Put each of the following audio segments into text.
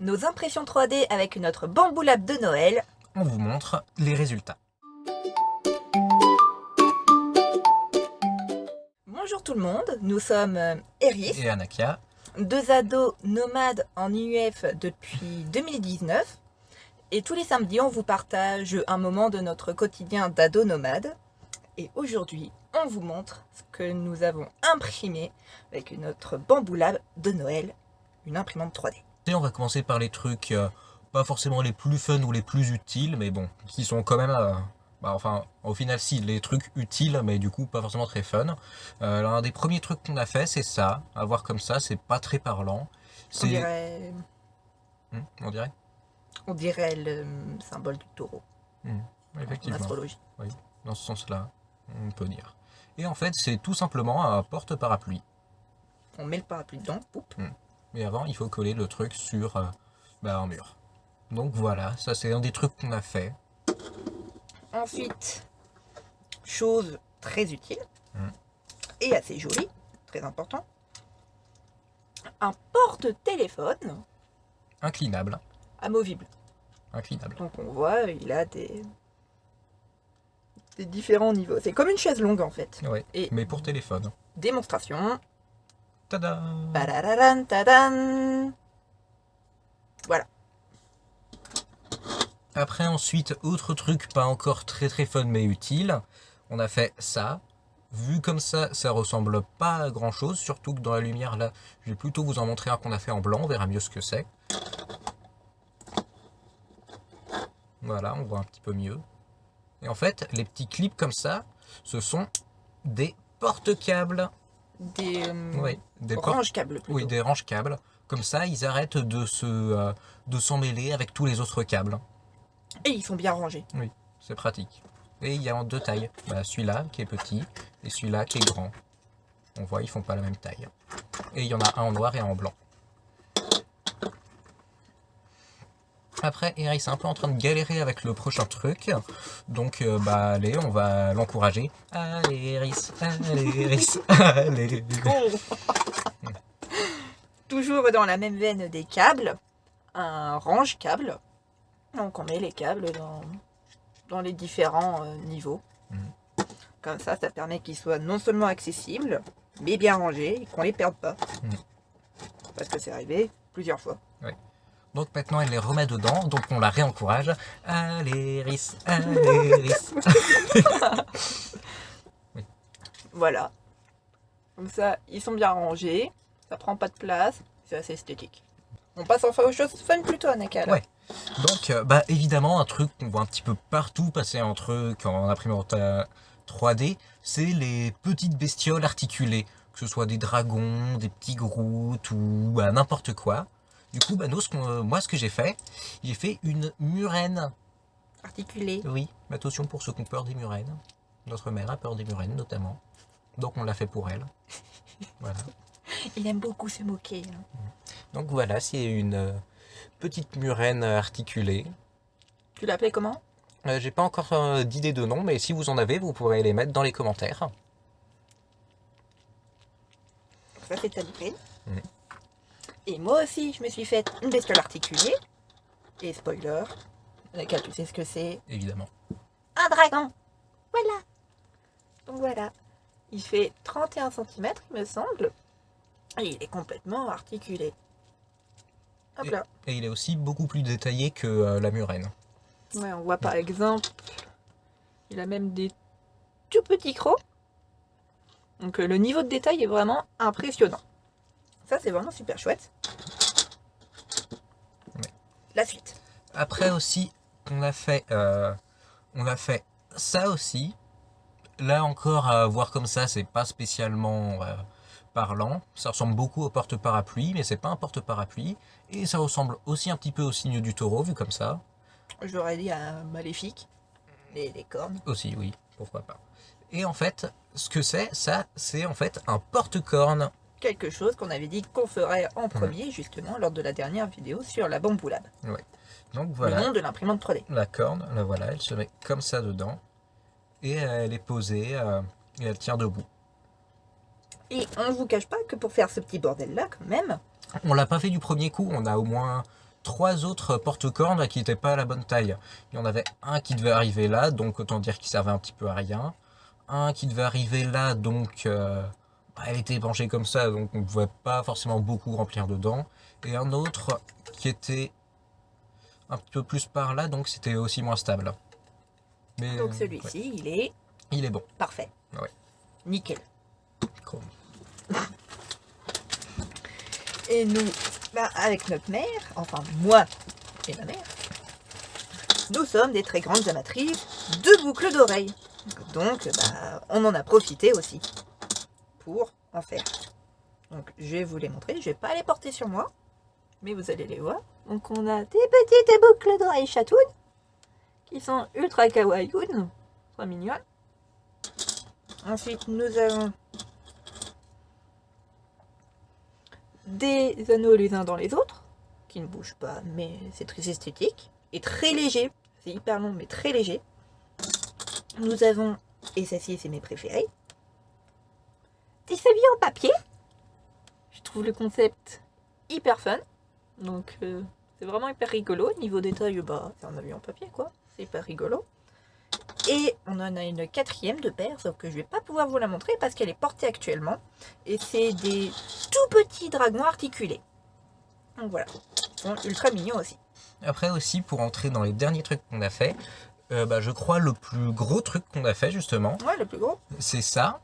nos impressions 3D avec notre Bamboo Lab de Noël. On vous montre les résultats. Bonjour tout le monde, nous sommes Eris, Et Anakia. deux ados nomades en IUF depuis 2019. Et tous les samedis, on vous partage un moment de notre quotidien d'ado nomade. Et aujourd'hui, on vous montre ce que nous avons imprimé avec notre Bamboo Lab de Noël, une imprimante 3D. Et on va commencer par les trucs pas forcément les plus fun ou les plus utiles, mais bon, qui sont quand même... au final, si, les trucs utiles, mais du coup, pas forcément très fun. L'un des premiers trucs qu'on a fait, c'est ça. À voir comme ça, c'est pas très parlant. On dirait... On dirait On dirait le symbole du taureau en Effectivement. astrologie. Oui, dans ce sens-là, on peut dire. Et en fait, c'est tout simplement un porte-parapluie. On met le parapluie dedans, poup. Mais avant, il faut coller le truc sur un mur. Donc voilà, ça c'est un des trucs qu'on a fait. Ensuite, chose très utile et assez jolie, très important, un porte-téléphone Inclinable. amovible. Inclinable. Donc on voit, il a des différents niveaux. C'est comme une chaise longue en fait. Ouais, Et mais pour téléphone. démonstration. Tada! Parararan, tadan. Voilà. Après, ensuite, autre truc pas encore très très fun mais utile, on a fait ça. Vu comme ça ressemble pas à grand chose, surtout que dans la lumière là, je vais plutôt vous en montrer un qu'on a fait en blanc, on verra mieux ce que c'est. Voilà, on voit un petit peu mieux. Et en fait, les petits clips comme ça, ce sont des porte-câbles. Des Des range-câbles plutôt. Oui, des range-câbles. Comme ça, ils arrêtent de s'en mêler avec tous les autres câbles. Et ils sont bien rangés. Oui, c'est pratique. Et il y a en deux tailles. Celui-là qui est petit et celui-là qui est grand. On voit, ils font pas la même taille. Et il y en a un en noir et un en blanc. Après, Eris est un peu en train de galérer avec le prochain truc. Donc, allez, on va l'encourager. Allez, Eris, allez, Eris, allez. Toujours dans la même veine des câbles, un range-câble. Donc on met les câbles dans les différents niveaux. Comme ça permet qu'ils soient non seulement accessibles, mais bien rangés et qu'on les perde pas. Parce que c'est arrivé plusieurs fois. Oui. Donc maintenant elle les remet dedans, donc on la réencourage. Allez, Eris, allez, Eris. Oui. Voilà. Comme ça, ils sont bien rangés, ça prend pas de place, c'est assez esthétique. On passe enfin aux choses fun plutôt, Anaka. Ouais. Donc, évidemment, un truc qu'on voit un petit peu partout passer en truc en imprimante 3D, c'est les petites bestioles articulées. Que ce soit des dragons, des petits Groot ou n'importe quoi. Du coup, moi, ce que j'ai fait une murène. Articulée. Oui, attention pour ceux qui ont peur des murènes. Notre mère a peur des murènes, notamment. Donc, on l'a fait pour elle. Voilà. Il aime beaucoup se moquer. Donc, voilà, c'est une petite murène articulée. Tu l'appelais comment? J'ai pas encore d'idée de nom, mais si vous en avez, vous pourrez les mettre dans les commentaires. Ça, c'est ta murène. Et moi aussi, je me suis fait une bestiole articulée. Et spoiler, Anaka, tu sais ce que c'est? Évidemment. Un dragon. Voilà. Donc voilà. Il fait 31 cm, il me semble. Et il est complètement articulé. Hop là. Et il est aussi beaucoup plus détaillé que la murène. Ouais, on voit par exemple, il a même des tout petits crocs. Donc le niveau de détail est vraiment impressionnant. Ça, c'est vraiment super chouette. Ouais. La suite. Après aussi, on a fait ça aussi. Là encore, à voir comme ça, c'est pas spécialement parlant. Ça ressemble beaucoup au porte-parapluie, mais c'est pas un porte-parapluie. Et ça ressemble aussi un petit peu au signe du taureau, vu comme ça. J'aurais dit un maléfique. Les cornes. Aussi, oui, pourquoi pas. Et en fait, ce que c'est en fait un porte-corne. Quelque chose qu'on avait dit qu'on ferait en premier, justement, lors de la dernière vidéo sur la Bamboo Lab. Ouais. Donc voilà. Le nom de l'imprimante 3D. La corne, là voilà, elle se met comme ça dedans. Et elle est posée et elle tient debout. Et on ne vous cache pas que pour faire ce petit bordel-là, quand même... On l'a pas fait du premier coup, on a au moins 3 autres porte-cornes qui n'étaient pas à la bonne taille. Il y en avait un qui devait arriver là, donc autant dire qu'il servait un petit peu à rien. Un qui devait arriver là, donc elle était penchée comme ça, donc on ne pouvait pas forcément beaucoup remplir dedans. Et un autre qui était un petit peu plus par là, donc c'était aussi moins stable. Mais, Donc celui-ci, ouais. Il est bon. Parfait. Ouais. Nickel. Cool. Et nous, avec notre mère, enfin moi et ma mère, nous sommes des très grandes amatrices de boucles d'oreilles. Donc on en a profité aussi pour en faire. Donc je vais vous les montrer, je vais pas les porter sur moi, mais vous allez les voir. Donc on a des petites boucles d'oreilles chatounes qui sont ultra kawaii, très mignonnes. Ensuite nous avons des anneaux les uns dans les autres, qui ne bougent pas, mais c'est très esthétique, et très léger, c'est hyper long mais très léger. Nous avons, et celle-ci c'est mes préférés, des sabliers en papier. Je trouve le concept hyper fun, donc c'est vraiment hyper rigolo. Niveau détail, c'est un sablier en papier quoi, c'est hyper rigolo. Et on en a une 4e de paire, sauf que je vais pas pouvoir vous la montrer parce qu'elle est portée actuellement. Et c'est des tout petits dragons articulés. Donc voilà, ils sont ultra mignons aussi. Après aussi, pour entrer dans les derniers trucs qu'on a fait, je crois le plus gros truc qu'on a fait justement. Ouais, le plus gros. C'est ça.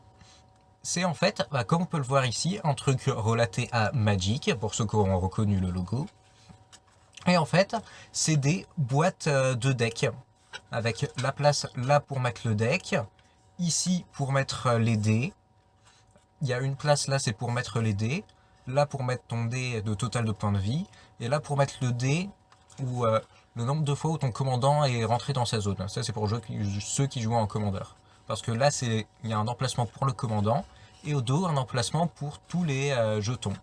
C'est en fait, comme on peut le voir ici, un truc relaté à Magic, pour ceux qui auront reconnu le logo. Et en fait, c'est des boîtes de deck. Avec la place là pour mettre le deck, ici pour mettre les dés. Il y a une place là, c'est pour mettre les dés. Là pour mettre ton dé de total de points de vie. Et là pour mettre le dé ou le nombre de fois où ton commandant est rentré dans sa zone. Ça c'est pour ceux qui jouent en commandeur. Parce que là il y a un emplacement pour le commandant et au dos un emplacement pour tous les jetons.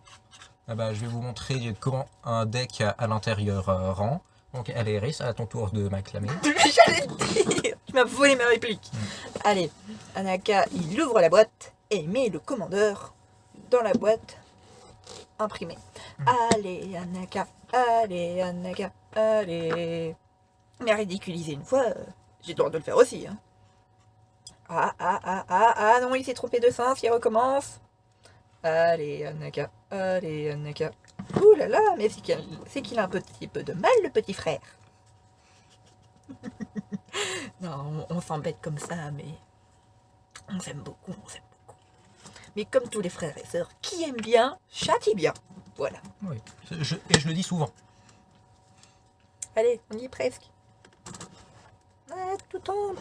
Je vais vous montrer comment un deck à l'intérieur rend. Donc allez Iris, à ton tour de m'acclamer. J'allais te dire, tu m'as volé ma réplique. Allez, Anaka, il ouvre la boîte et met le commandeur dans la boîte imprimée. Allez Anaka, allez. Mais ridiculiser une fois, j'ai le droit de le faire aussi. Hein. Ah non, il s'est trompé de sens, il recommence. Allez Anaka. Ouh là là, mais c'est qu'il a un petit peu de mal, le petit frère. Non, on s'embête comme ça, mais on s'aime beaucoup. Mais comme tous les frères et sœurs, qui aiment bien, châtie bien. Voilà. Oui, et je le dis souvent. Allez, on y est presque. Ah, tout tombe.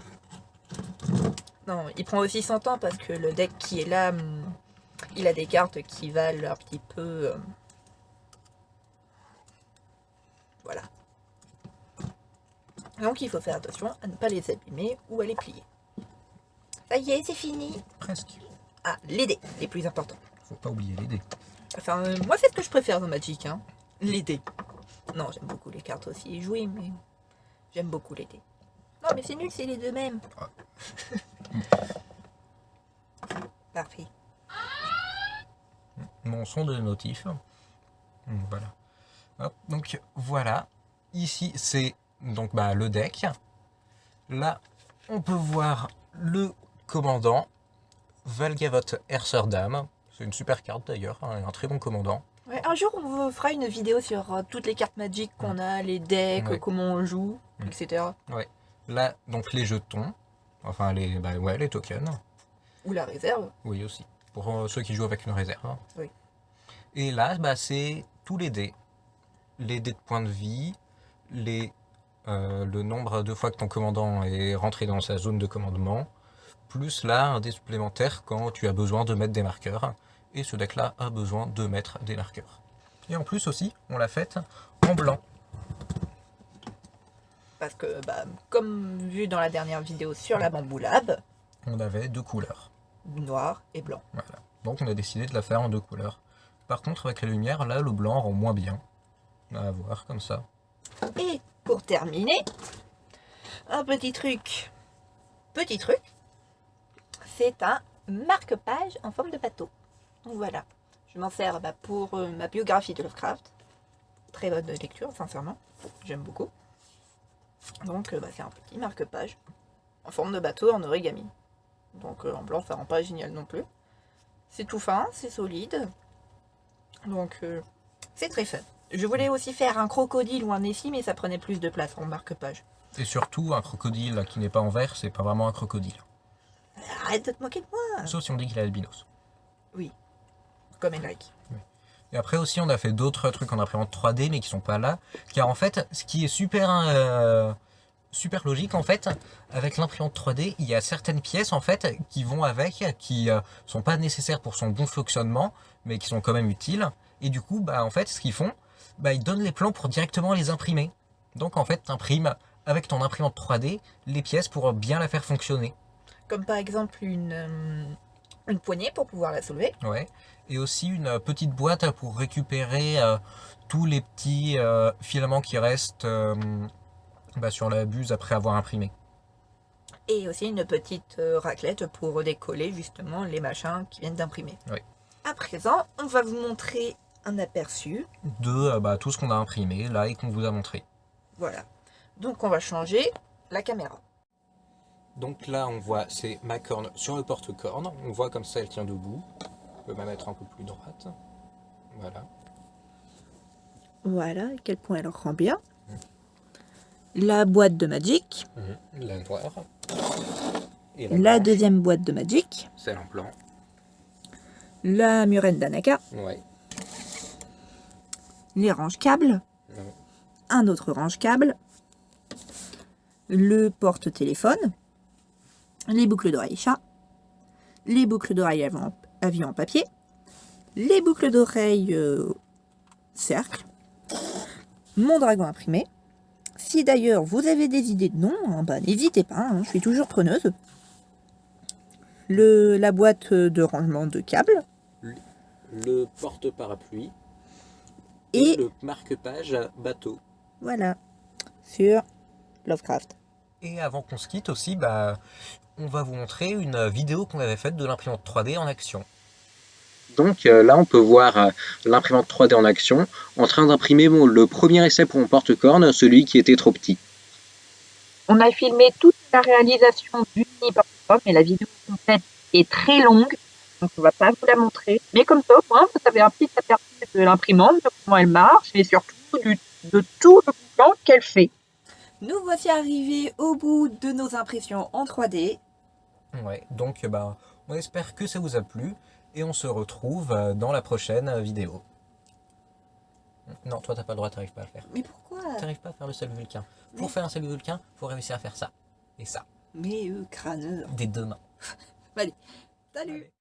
Non, il prend aussi son temps parce que le deck qui est là, il a des cartes qui valent un petit peu... Voilà. Donc il faut faire attention à ne pas les abîmer ou à les plier. Ça y est, c'est fini. Presque. Ah, les dés, les plus importants. Faut pas oublier les dés. Enfin, moi c'est ce que je préfère dans Magic, hein. Les dés. Non, j'aime beaucoup les cartes aussi et jouer, mais j'aime beaucoup les dés. Non, mais c'est nul, c'est les deux mêmes. Ah. Parfait. Mon son de notif. Voilà. Hop, donc voilà. Ici c'est donc le deck. Là on peut voir le commandant Valgavoth Herserdam. C'est une super carte d'ailleurs, hein, un très bon commandant. Ouais, un jour on vous fera une vidéo sur toutes les cartes Magic qu'on a, les decks, Ouais. comment on joue, etc. Ouais. Là donc les jetons, enfin les tokens. Ou la réserve. Oui aussi. Pour ceux qui jouent avec une réserve. Hein. Oui. Et là c'est tous les dés. Les dés de points de vie, le nombre de fois que ton commandant est rentré dans sa zone de commandement, plus là un dé supplémentaire quand tu as besoin de mettre des marqueurs. Et ce deck là a besoin de mettre des marqueurs. Et en plus aussi, on l'a faite en blanc. Parce que, comme vu dans la dernière vidéo sur la Bamboo Lab, On avait 2 couleurs. noir et blanc. Voilà. Donc on a décidé de la faire en 2 couleurs. Par contre avec la lumière, là le blanc rend moins bien. À voir comme ça. Et pour terminer, un petit truc. C'est un marque-page en forme de bateau. Donc voilà, je m'en sers pour ma biographie de Lovecraft. très bonne lecture, sincèrement. J'aime beaucoup. Donc c'est un petit marque-page en forme de bateau en origami. Donc en blanc, ça rend pas génial non plus. C'est tout fin, c'est solide. Donc c'est très fun. Je voulais aussi faire un crocodile ou un Nessie, mais ça prenait plus de place en marque-page. Et surtout, un crocodile qui n'est pas en vert, c'est pas vraiment un crocodile. Arrête de te moquer de moi. Sauf si on dit qu'il est albinos. Oui, comme Henrik. Et après aussi, on a fait d'autres trucs en imprimante 3D, mais qui sont pas là. Car en fait, ce qui est super logique, en fait, avec l'imprimante 3D, il y a certaines pièces, en fait, qui vont avec, qui sont pas nécessaires pour son bon fonctionnement, mais qui sont quand même utiles. Et du coup, en fait, ce qu'ils font, ils donnent les plans pour directement les imprimer. Donc, en fait, tu imprimes avec ton imprimante 3D les pièces pour bien la faire fonctionner. Comme par exemple une poignée pour pouvoir la soulever. Ouais. Et aussi une petite boîte pour récupérer tous les petits filaments qui restent sur la buse après avoir imprimé. Et aussi une petite raclette pour décoller justement les machins qui viennent d'imprimer. Oui. À présent, on va vous montrer un aperçu de tout ce qu'on a imprimé là et qu'on vous a montré. Voilà. Donc on va changer la caméra. Donc là on voit c'est ma corne sur le porte-corne. On voit comme ça elle tient debout. On peut la mettre un peu plus droite. Voilà. Voilà, à quel point elle rend bien. La boîte de Magic. La noire. Et la deuxième boîte de Magic. Celle en blanc. La murène d'Anaka. Ouais. Les range-câbles. Un autre range-câble. Le porte-téléphone. Les boucles d'oreilles chat. Les boucles d'oreilles avion en papier. Les boucles d'oreilles cercle. Mon dragon imprimé. Si d'ailleurs vous avez des idées de noms, n'hésitez pas, je suis toujours preneuse. La boîte de rangement de câbles. Le porte-parapluie. Et le marque-page bateau. Voilà, sur Lovecraft. Et avant qu'on se quitte aussi, on va vous montrer une vidéo qu'on avait faite de l'imprimante 3D en action. Donc là, on peut voir l'imprimante 3D en action, en train d'imprimer le premier essai pour mon porte-corne, celui qui était trop petit. On a filmé toute la réalisation du mini porte-corne, mais la vidéo complète est très longue, donc on ne va pas vous la montrer. Mais comme ça, au moins, vous avez un petit aperçu de l'imprimante, de comment elle marche, et surtout de tout le plan qu'elle fait. Nous voici arrivés au bout de nos impressions en 3D. Ouais, donc on espère que ça vous a plu, et on se retrouve dans la prochaine vidéo. Non, toi t'as pas le droit, t'arrives pas à le faire. Mais pourquoi? T'arrives pas à faire le salut vulcain. Pour faire un salut vulcain, faut réussir à faire ça. Et ça. Mais crâneux. Des deux mains. Allez, salut. Allez.